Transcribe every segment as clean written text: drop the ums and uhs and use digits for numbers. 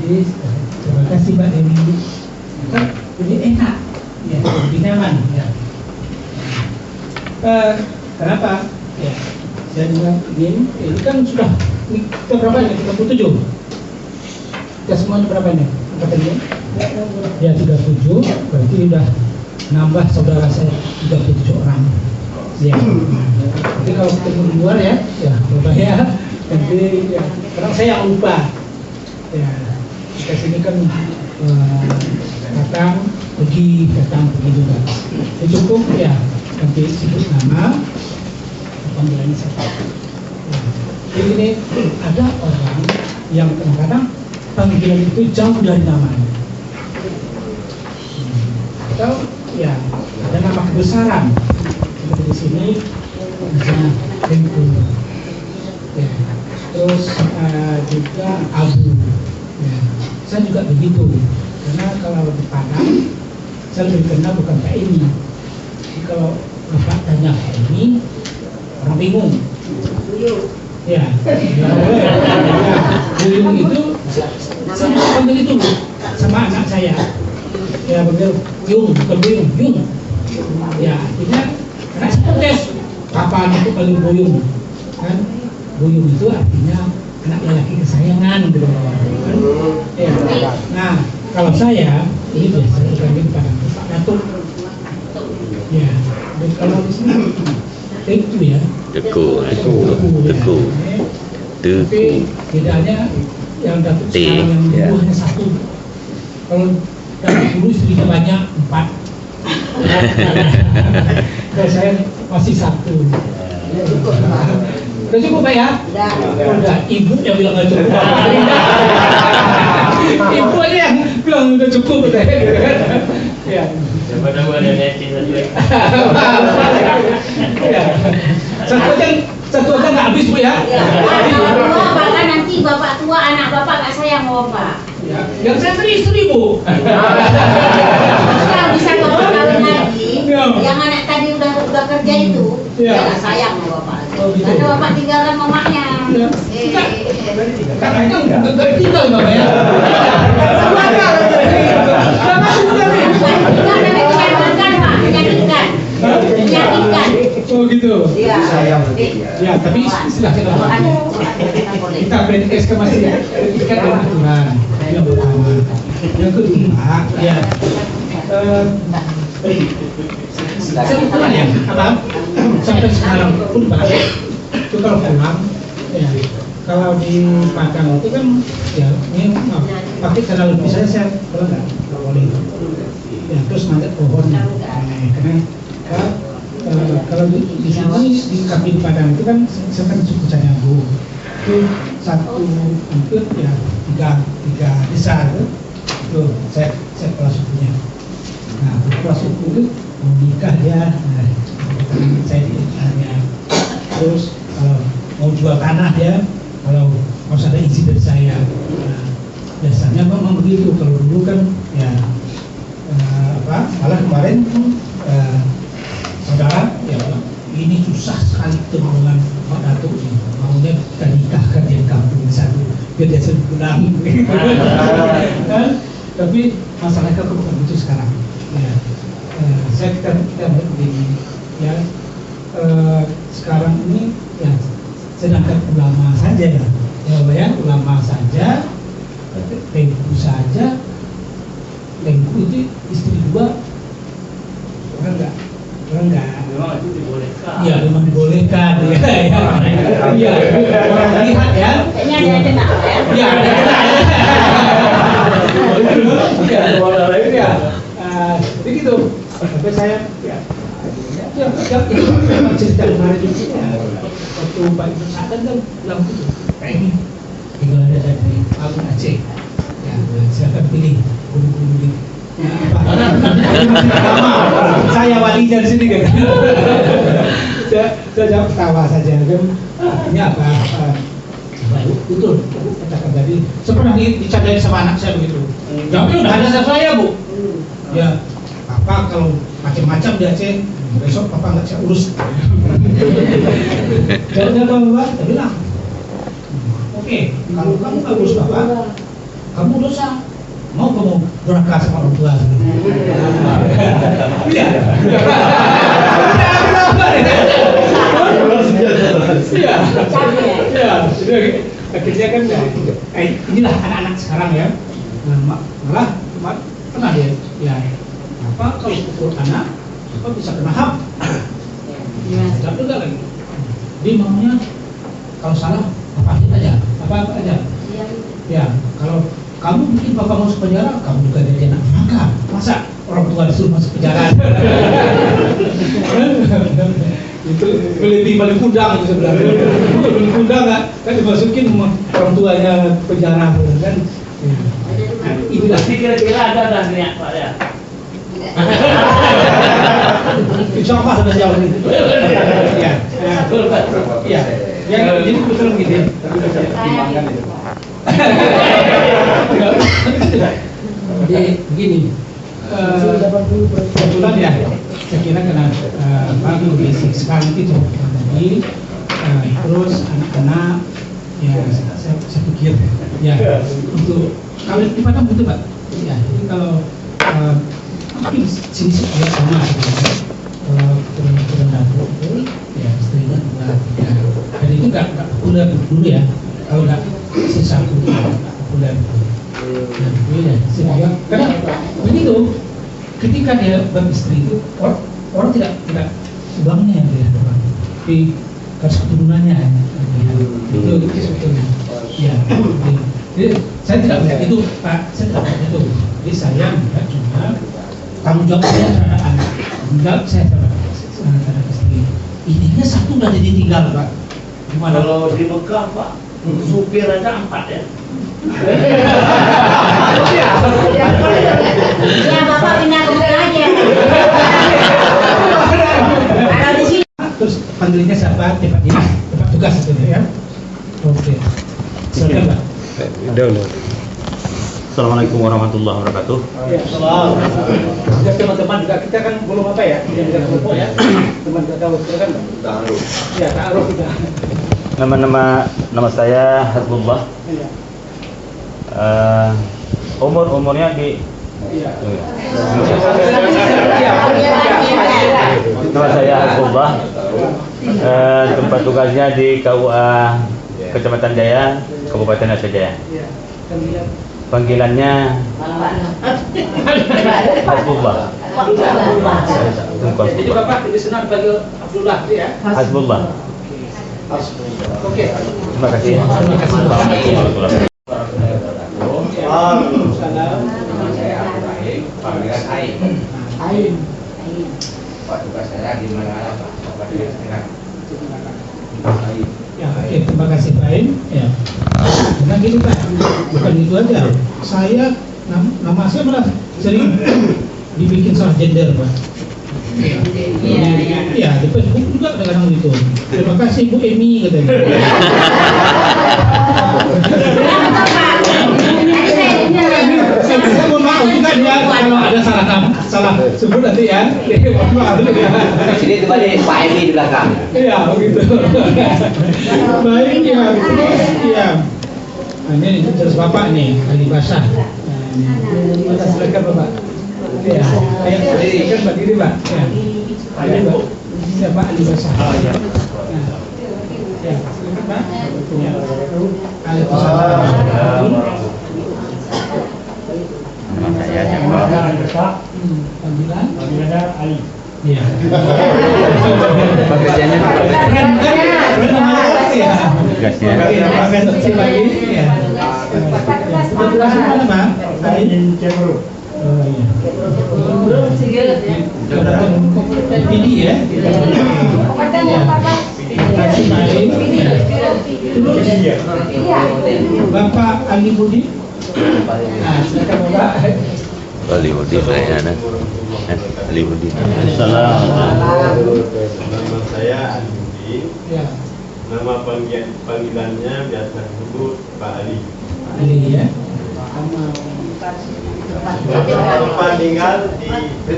Jadi terima kasih Mbak Dewi. Kan lebih enak, ya, lebih nyaman. Ya. Kenapa? Ya, saya juga ingin. Ini kan sudah kita berapa nih? 37. Kita semuanya berapa nih? Angkatannya? Ya 37. Berarti sudah nambah saudara saya 37 orang. Ya. Jadi kalau ketemu di luar ya lupa ya. Nanti ya, kadang saya yang lupa. Ya, kita sini kan datang pergi juga. Ya, cukup ya nanti sebut nama panggilannya siapa. Ya. Jadi ini ada orang yang kadang-kadang panggilan itu jauh dari namanya. Atau ya ada nama kebesaran. Seperti di sini misalnya Tengku. Ya. Terus juga Abu. Ya. Saya juga begitu. Karena kalau di Padang saya lebih kenal bukan Pak ini. Jadi kalau Bapak tanya Pak ini, orang bingung. Ya, Buyung itu saya panggil itu sama anak saya. Ya panggil Yung, bukan Buyung, Yung. Ya artinya karena saya protes, kapan itu paling Buyung, kan? Buyung itu artinya anak lelaki kesayangan gitu kan. Ya. Nah kalau saya ini biasa dipanggil pada Pak Datuk. Ya, dan kalau di sini Teku ya. Teku. Tapi bedanya yang Datuk sekarang yang dulu hanya satu. Kalau Datuk dulu istrinya banyak 4. Dan saya masih 1. Udah cukup Pak ya? Udah. Ibu yang bilang nggak cukup. Ibu aja yang bilang udah cukup. Ya. Siapa tahu ada neti satu. Ya. Satu aja nggak habis Bu ya? Bahkan nanti bapak tua anak bapak nggak sayang sama bapak. Ya. Yang saya istri Bu. Sekarang bisa bapak kawin lagi. Yang anak tadi udah kerja itu, dia nggak sayang sama bapak. Karena bapak tinggalkan mamanya. Karena itu nggak tinggal bapak ya. Menyakitkan. Oh gitu. Iya. Ya tapi silahkan kita PNS kan masih ikat dengan aturan. Yang pertama. Yang kedua, ya. Saya pulang ya, Abang. Sampai sekarang pun Pak, itu kalau pulang, ya, kalau di Padang itu kan, ya, ini pakai cara lebih saya kalau nggak boleh. Ya, terus manjat pohon. Karena kalau di sini di kaki Padang itu kan saya kan suku Canyanggu. Itu satu hampir ya tiga desa itu saya kepala sukunya. Nah, kepala suku itu mau nikah ya, saya ditanya. Terus mau jual tanah ya, kalau harus ada izin dari saya. Nah, biasanya memang begitu. Kalau dulu kan ya malah kemarin saudara ya ini susah sekali ketemu dengan Pak Datuk ini, maunya kita nikahkan di kampung satu biar dia pulang. Tapi masalahnya bukan itu sekarang. Ya, kita begini ya, sekarang ini ya sedangkan ulama saja ya ulama saja, Tengku saja. Tengku itu istri 2 orang enggak Memang itu dibolehkan. Iya memang dibolehkan ya orang lihat ya Kayaknya ada kenal ya. ya ada ya begitu. Sampai saya ya itu memang cerita kemarin itu waktu Pak Ibu Sadan kan bilang itu ini tinggal ada dari Agung Aceh ya, silakan pilih guru-guru saya walinya di sini kan. Saya jawab ketawa saja kan. Artinya apa? Betul katakan tadi. Saya pernah dicadain sama anak saya begitu. Jawabnya udah ada saya Bu. Ya Papa kalau macam-macam di Aceh besok Papa nggak saya urus. Jawabnya apa Bapak? Saya bilang oke, kalau kamu nggak urus Bapak, kamu dosa, mau kamu durhaka sama orang tua. Iya. Iya. Akhirnya kan inilah anak-anak sekarang ya. Malah pernah dia ya apa kalau pukul anak apa bisa kena HAM. Tidak juga lagi. Dia maunya kalau salah apain aja, apa aja. Ya kalau kamu bikin bapak masuk penjara, kamu juga jadi anak maka masa orang tua disuruh masuk penjara. Itu paling kudang itu sebenarnya. Paling kudang kan dimasukin orang tuanya penjara kan. Itulah kira-kira ada niat Pak ya. Insya Allah sudah jauh itu. Ya, ya. Yang jadi betul begini. Jadi begini. Kebetulan ya, saya kira karena bagi basic sekarang itu jadi terus anak-anak ya saya pikir ya untuk kalau di Padang betul Pak. Ya, jadi kalau mungkin sini ya sama sebenarnya. Turun dapur itu ya istrinya juga ya. Dan itu nggak populer dulu ya. Kalau nggak sisa itu nggak populer. Nah, ya sehingga karena begitu ketika dia beristri itu orang tidak uangnya yang dia dapat, tapi harus keturunannya itu sebetulnya. Ya, jadi saya tidak melihat itu Pak, saya tidak melihat itu. Jadi saya melihat cuma tanggung jawab saya terhadap anak, tanggung jawab saya terhadap istri. Intinya satu udah jadi tinggal Pak. Gimana? Kalau di Mekah Pak, supir aja 4 ya. Ya bapak pindah ke Mekah aja. Kalau di sini. Terus panggilnya siapa? Tempat dinas, tempat tugas itu ya. Oke. Silakan Pak. Assalamualaikum warahmatullahi wabarakatuh. Ya, salam. Ya teman-teman juga kita kan belum apa ya, tidak kelompok ya. Teman kita tahu silakan Pak. Ta'aruf. Ya, ta'aruf juga. Nama saya Hasbullah. Iya. Umurnya di Iya. Nama saya Hasbullah. Tempat tugasnya di KUA Kecamatan Jaya, Kabupaten Aceh Jaya. Iya. Panggilannya Hasbullah. Jadi Bapak lebih senang panggil Abdullah ya. Hasbullah. Oke. Terima kasih. Terima kasih. Salam. Saya Abdul Rahim, panggilan Ain. Ain. Pak tugas saya di mana Pak? Bapak di sekarang. Ya, oke, terima kasih Pak Ain. Ya. Karena gini Pak, bukan itu aja. Saya nama saya malah sering dibikin salah gender Pak. Iya, di Facebook juga kadang-kadang gitu. Terima kasih Bu Emi katanya. Saya mohon maaf juga ya kalau ada salah sebut nanti ya. Mohon maaf dulu ya. Sini itu balik Pak Emi di belakang. Iya, begitu. Baik ya. Iya. Nah, ini terus Bapak nih, ahli bahasa. Nah, silakan Bapak. Ya, kayak kan berdiri Pak. Ya. Ada Pak. Siapa ahli bahasa? Oh iya. Ya, silakan Pak. Ya. Ahli bahasa. Nama saya Panggilan Ali. Iya. Pekerjaannya Tugasnya. tugasnya Iya. Tugas mana Pak? Ain Cemru. Oh iya. Ini ya. Terus Bapak Ali Budi. Nah, silakan Bapak. Aliudin ayana. Aliudin. Nama saya Aliudin. Ya, Nama panggilannya biasa disebut Pak Ali. Ali ya. Bapak tinggal di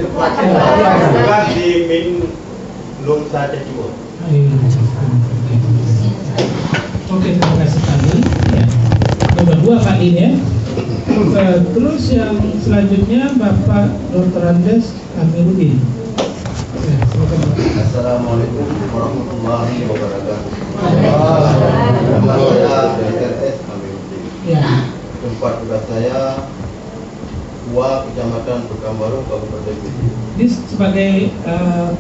bukan di Min Lungsa Cecimur. Oke, terima kasih Pak Ali. Ya. Nomor 2 Pak ini ya. Terus yang selanjutnya Bapak Dr. Andes Amiruddin. Ya, silakan Pak. Assalamualaikum warahmatullahi wabarakatuh. Nama saya DRS Amiruddin. Ya. Tempat tugas saya Wa Kecamatan Pekanbaru, Kabupaten Pidi. Ini sebagai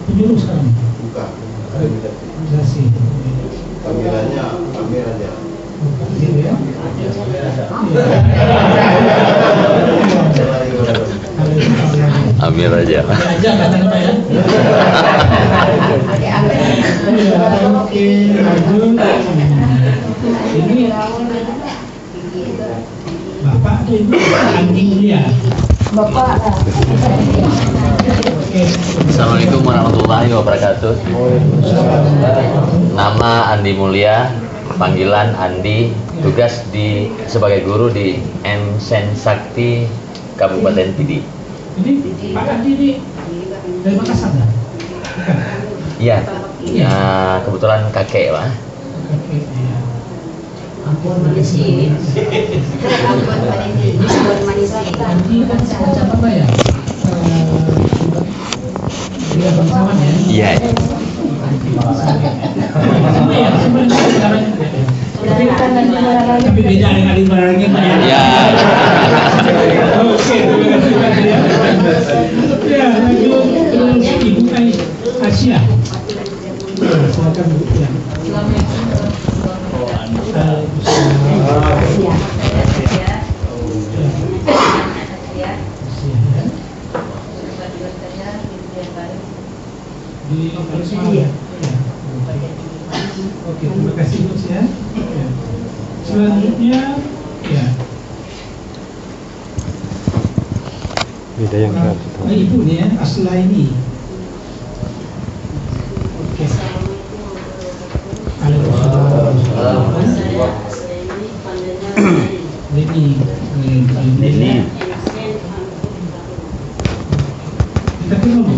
penyuluh sekarang. Bukan administrasi. Organisasi. Panggilannya Amir aja. Gitu ya. Amir aja. Aja katanya Pak ya. Oke, lanjut. Ini Bapak atau Ibu Andi Mulia. Bapak. Oke. Assalamualaikum warahmatullahi wabarakatuh. Nama Andi Mulia, panggilan Andi, tugas sebagai guru di M. Sen Sakti, Kabupaten Pidi. Ini Pak Andi ini dari Makassar ya? Bukan? Iya, kebetulan kakek Pak. Oke, iya. Ampun Malaysia. Ampun Malaysia. Andi kan semacam apa ya? Dia bangsawan ya? Iya. Sama ya, sebenarnya tapi beda dengan di barangnya Pak ya? Ya. Oke, terima kasih Pak ya. Ya, lanjut terus Ibu Asia. Silakan Bu. Ya. Di Karisma ya. Oke, terima kasih Bu ya. Ya. Selanjutnya ya. Beda yang Ibu nih ya, Aslaini. Oke. Ini. Kita kenal Bu.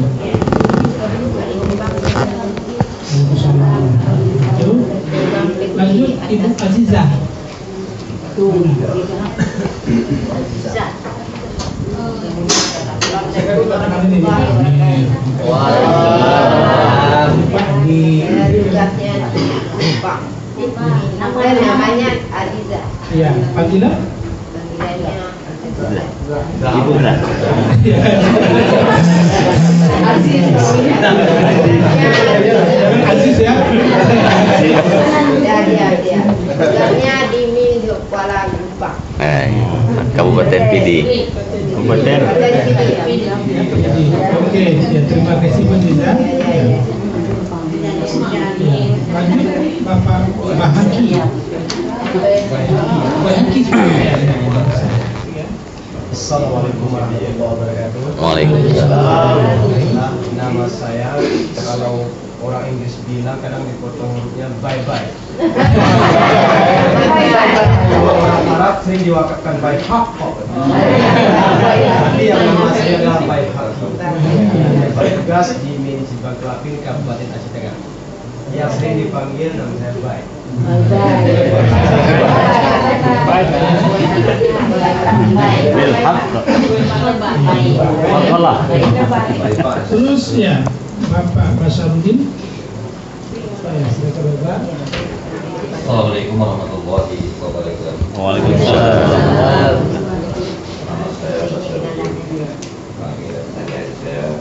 Lanjut Ibu Azizah. Namanya Adiza. Iya, panggilan? Ibu benar. Aziz ya. Dia. Tugasnya di Mil Kuala Lumpur. Kabupaten Pidi. Kabupaten. Oke, ya terima kasih Bu Ziza. Lanjut Bapak Bahaki. Bahaki. Assalamualaikum warahmatullahi wabarakatuh. Waalaikumsalam. Nama saya, kalau orang Inggris bilang kadang dipotong hurufnya bye bye. Kalau orang Arab sering diwakafkan by hak. Tapi yang nama saya adalah by hak. Tugas di Municipal Kelapin, Kabupaten Aceh Tengah. Yang sering dipanggil nama saya Bay. Terus ya Bapak Basarudin. Silakan Bapak. Assalamualaikum warahmatullahi wabarakatuh. Waalaikumsalam. Nama saya Basarudin. Panggilan saya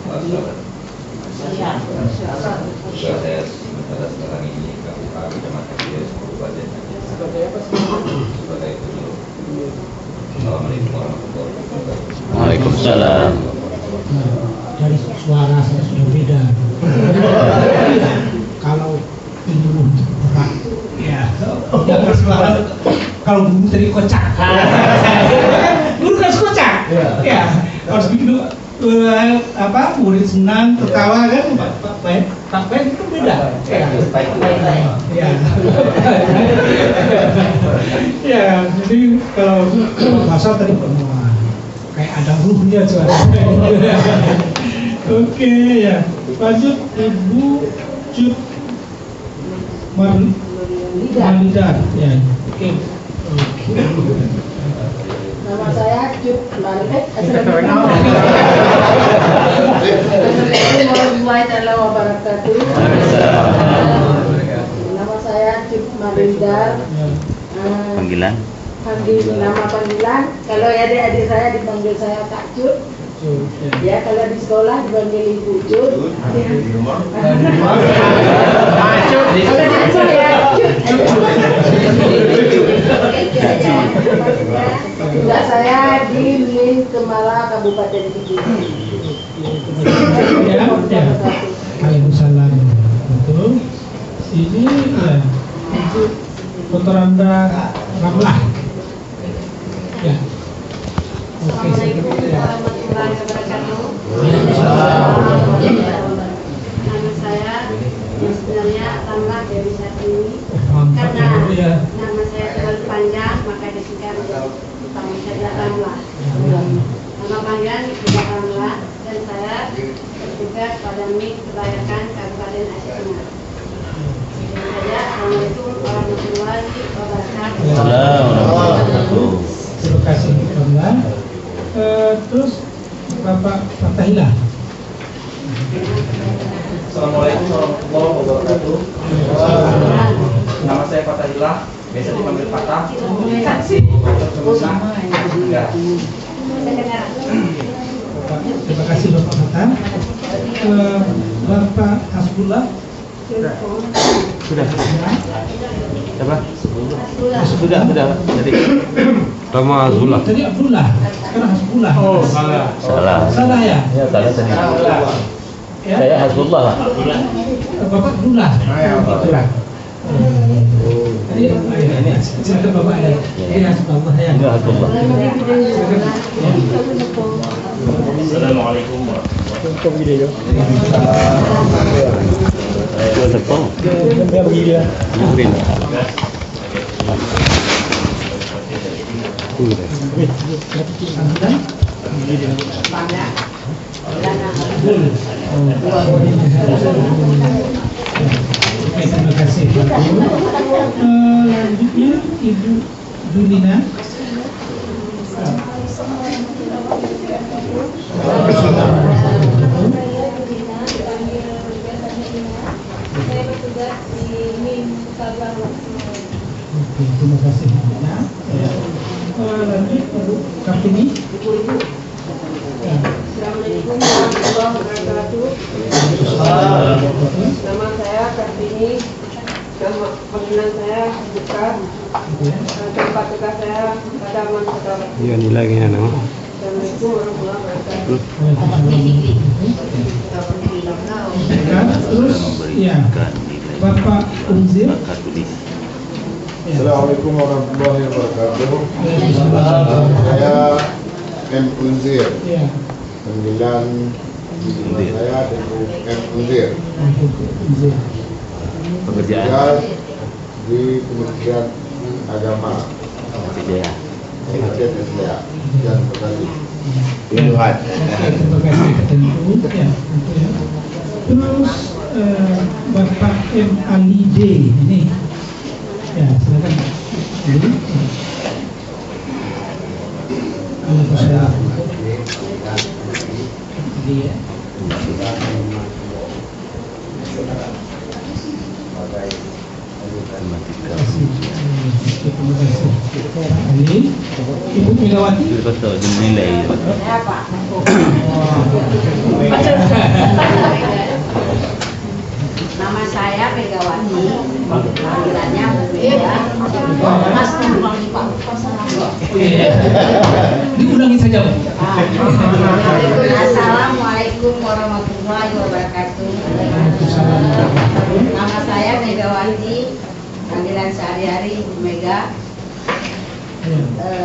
Basarudin. Tugas saya pada sekarang ini Kecamatan Kies, Kabupaten Aceh sebagai penyuluh. Assalamualaikum warahmatullahi wabarakatuh. Waalaikumsalam. Dari suara saya sudah beda. Kalau penyuluh berat, ya. Jangan suara. Kalau guru tadi kocak. Guru kan kocak. Ya, harus bikin murid senang, tertawa kan, Pak Ben itu beda. Ya. Ya, jadi kalau bahasa tadi kayak ada ruhnya suara. Oke ya, lanjut Ibu Cut Marlidan ya. Oke. Nama saya Cut Malik. Assalamualaikum warahmatullahi wabarakatuh. Nama saya Cut Malindar. Panggilan? Nama panggilan. Kalau adik-adik saya dipanggil saya Kak Cut. Ya, kalau di sekolah dipanggil Ibu Cut. Tugas saya di Min Kemala Kabupaten Kidul. Waalaikumsalam. Betul. Ini ya, untuk Kotoranda Ramlah. Ya. Oke, Assalamualaikum warahmatullahi wabarakatuh. Nama saya sebenarnya Tamlah Dewi Satini. Karena nama saya terlalu panjang, maka disingkat utama saja Tamlah. Nama panggilan Ibu Tamlah dan saya bertugas pada MIK Kebayakan Kabupaten Aceh Tengah. Assalamualaikum warahmatullahi wabarakatuh. Terima kasih Tamlah. Terus Bapak Fatahillah. Assalamualaikum warahmatullahi wabarakatuh. Nama saya Fatahillah, biasa dipanggil Fatah. Terima kasih Bapak Fatah. Bapak Hasbullah. Sudah. Siapa? Sudah. Jadi Rama Azullah. Tadi Abdullah, sekarang Hasbullah. Oh, salah. Salah ya? Ya, salah tadi. Ya? Saya Hasbullah, Pak. Bapak Abdullah. Abdullah. Tadi ini silakan Bapak ya. Ini Hasbullah ya. Ini Hasbullah. Assalamualaikum warahmatullahi Saya Sepong. Terima kasih. Lanjutnya Ibu Julina. Saya bertugas di MIM Sabang. Oke, terima kasih. Lanjut Ibu Kartini. Assalamualaikum warahmatullahi wabarakatuh. Nama saya Kartini. Nama panggilan saya Bukan. Tempat tugas saya pada Mansur. Iya nilainya nama. Assalamualaikum warahmatullahi wabarakatuh. Terus ya Bapak Unzir. Assalamualaikum warahmatullahi wabarakatuh. Saya M. Unzir. Ya. Panggilan saya dengan M. Unzir. Pekerjaan Tugas di Kementerian Agama Jaya. Aceh SDA dan Petani. Tuhan. Terima kasih tentu ya. Terus Bapak M. Ali D ini. Ya, silakan. Ini. Dia. Terima kasih. Ini Ibu Megawati. Betul, nilai. Apa? Nama saya Megawati. Panggilannya Mega. Mas Diulangi saja. Assalamualaikum warahmatullahi wabarakatuh. Nama saya Megawati. Panggilan sehari-hari Ibu Mega.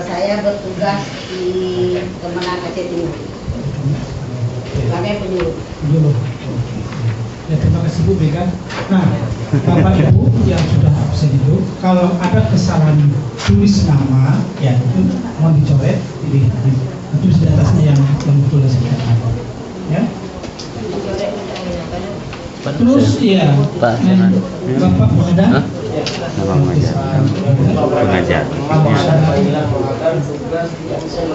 Saya bertugas di Kemenang Aceh Timur sebagai penyuluh. Ya, terima kasih Bu Mega. Nah, Bapak Ibu yang sudah absen itu, kalau ada kesalahan tulis nama, ya itu mohon dicoret, itu di atasnya yang betul sebenarnya. Ya. Terus ya, Bapak Muhammad. Nama mengajar. Pengajar. Melaksanakan panggilan pengajar tugas di absen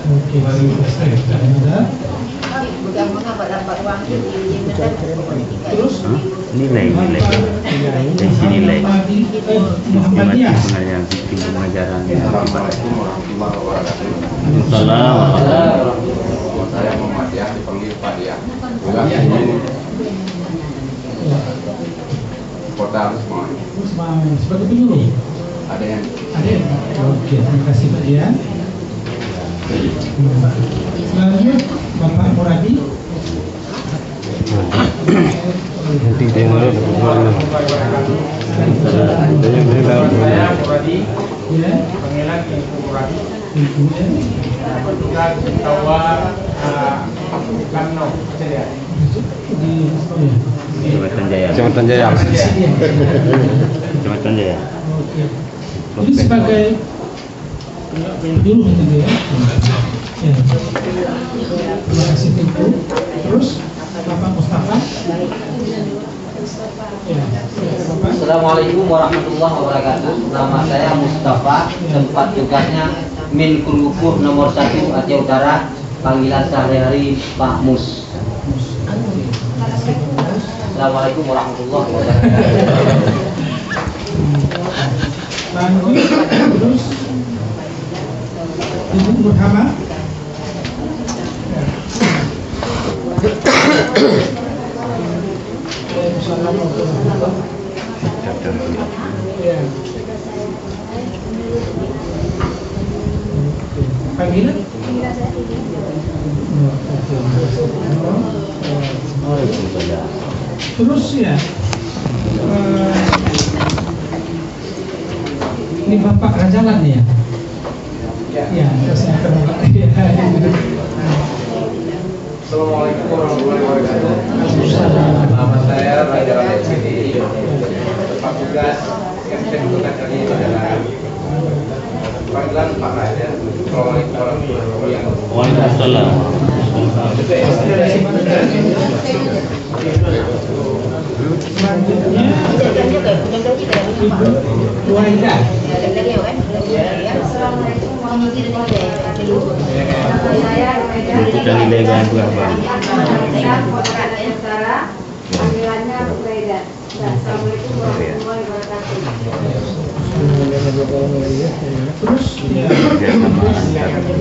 Oke, ada. Terus Nilai. Dari sini nilai. Muhammadiyah. Pengajaran bikin pengajaran. Assalamualaikum warahmatullahi wabarakatuh. Waalaikumsalam. Saya Muhammad ya, dipanggil Pak ya. Tugas di Kota Rusman. Sebagai penyuluh. Ada yang Ada. Oke, terima kasih Pak ya. Selanjutnya Bapak Muradi. Nanti dia ngurus. Saya Muradi, Ya. panggilan Ibu Muradi. Ibu ya. Tugas di Tawar Lamno, Ceria. Di oh ya. Jabatan Jaya. Kecamatan Jaya. Jabatan Jaya. Oke. Ini sebagai penyuluh gitu ya. Ya. Terima kasih Ibu. Terus Bapak Mustafa. Ya. Bapak. Assalamualaikum warahmatullahi wabarakatuh. Nama saya Mustafa, tempat tugasnya Min Kurukur nomor 1 Aceh Utara, panggilan sehari-hari Pak Mus. Assalamualaikum warahmatullahi wabarakatuh. Lanjut terus Ibu Nurhama. Ya. Panggilan? Terus ya, ini Bapak Rajalan ya? Ya, saya kenal. Assalamualaikum warahmatullahi wabarakatuh. Nama saya Raja Ramadhani. Tempat tugas yang saya butuhkan kali ini adalah panggilan Pak Raja. Assalamualaikum warahmatullahi wabarakatuh. Waalaikumsalam. Selanjutnya Ibu Waida. Assalamualaikum warahmatullahi wabarakatuh. Nama saya Rueda. Kita nilai berapa? Saya Kota Aceh Utara. Panggilannya Rueda. Assalamualaikum warahmatullahi wabarakatuh. Terus ya,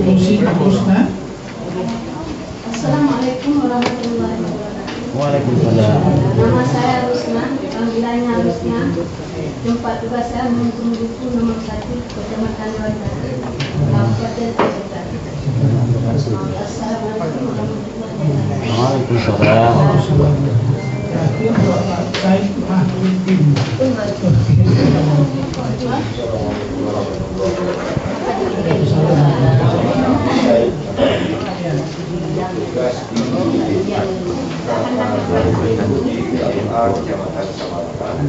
Fungsi Husna. Assalamualaikum warahmatullahi wabarakatuh. Waalaikumsalam. Nama saya Rusna, panggilannya Rusna. Tempat tugas saya Mengkuruku nomor 1 Kecamatan Wanda, Kabupaten Aceh Utara. Assalamualaikum warahmatullahi wabarakatuh. Waalaikumsalam. Terakhir Bapak Said Mahmudin. tugas di Kecamatan Samarang.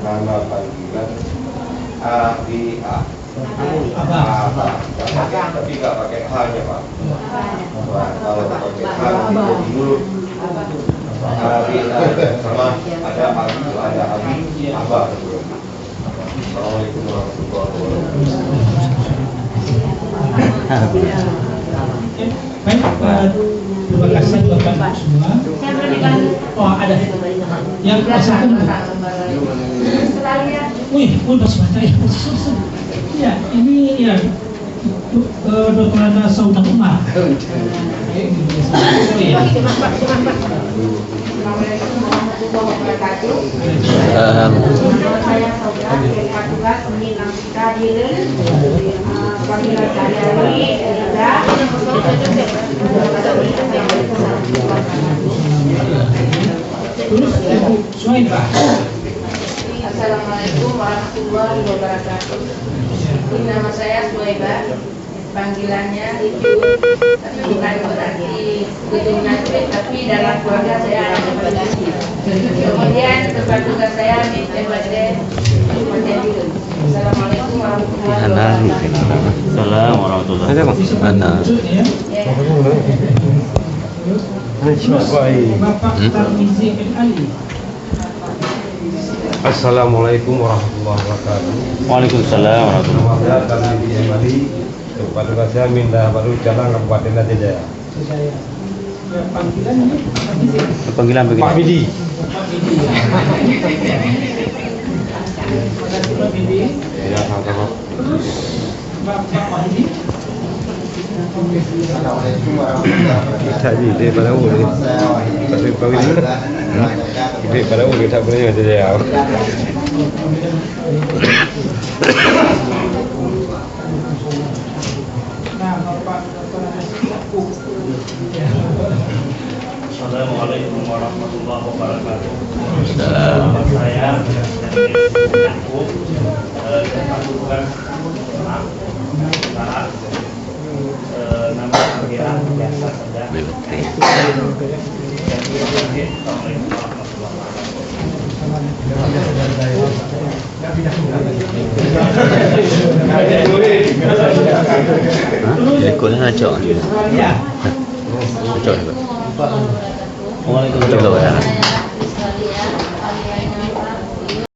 Nama panggilan ABA. Tapi nggak pakai H-nya Pak. Wah, kalau pakai H jadi dulu. Sama ada Abi, ada Abah. Assalamualaikum warahmatullahi wabarakatuh. Baik, terima kasih Bapak semua. Oh, ada yang satu. Wih, masih banyak ya. Ya, ini ya Dr. Ana Saudah Umar. Assalamualaikum warahmatullahi wabarakatuh. Nama saya Saudah, tempat tugas Umi Namsita Diren. Panggilan sehari-hari Rida. Terus Ibu Suhaibah. Assalamualaikum warahmatullahi wabarakatuh. Nama saya Suhaibah. Panggilannya itu, tapi bukan berarti gedung nasib, tapi dalam keluarga saya ada polisi. Kemudian tempat tugas saya di TBD. Assalamualaikum warahmatullahi wabarakatuh. Assalamualaikum warahmatullahi Terus Bapak Tarmizi bin Ali. Assalamualaikum warahmatullahi wabarakatuh. Waalaikumsalam warahmatullahi Nama saya Tarmidi Emali, tempat tugas saya Mindah Baru Cabang Kabupaten Aceh Jaya. Panggilan ini Panggilan begini. Pak Bidi. Pak Bidi. Terima kasih Pak Bidi. Ya, sama-sama. Terus Pak Bidi. Assalamualaikum warahmatullahi wabarakatuh. Tadi dia pada uli. Tapi Pak Bidi. Dia pada uli tak boleh Aceh Jaya. Nah, Bapak Assalamualaikum warahmatullahi wabarakatuh. Nama saya Yakub. Tempat tugas nama panggilan biasa saja. Ikutnya ngacok. Ya. Ngacok. Waalaikumsalam.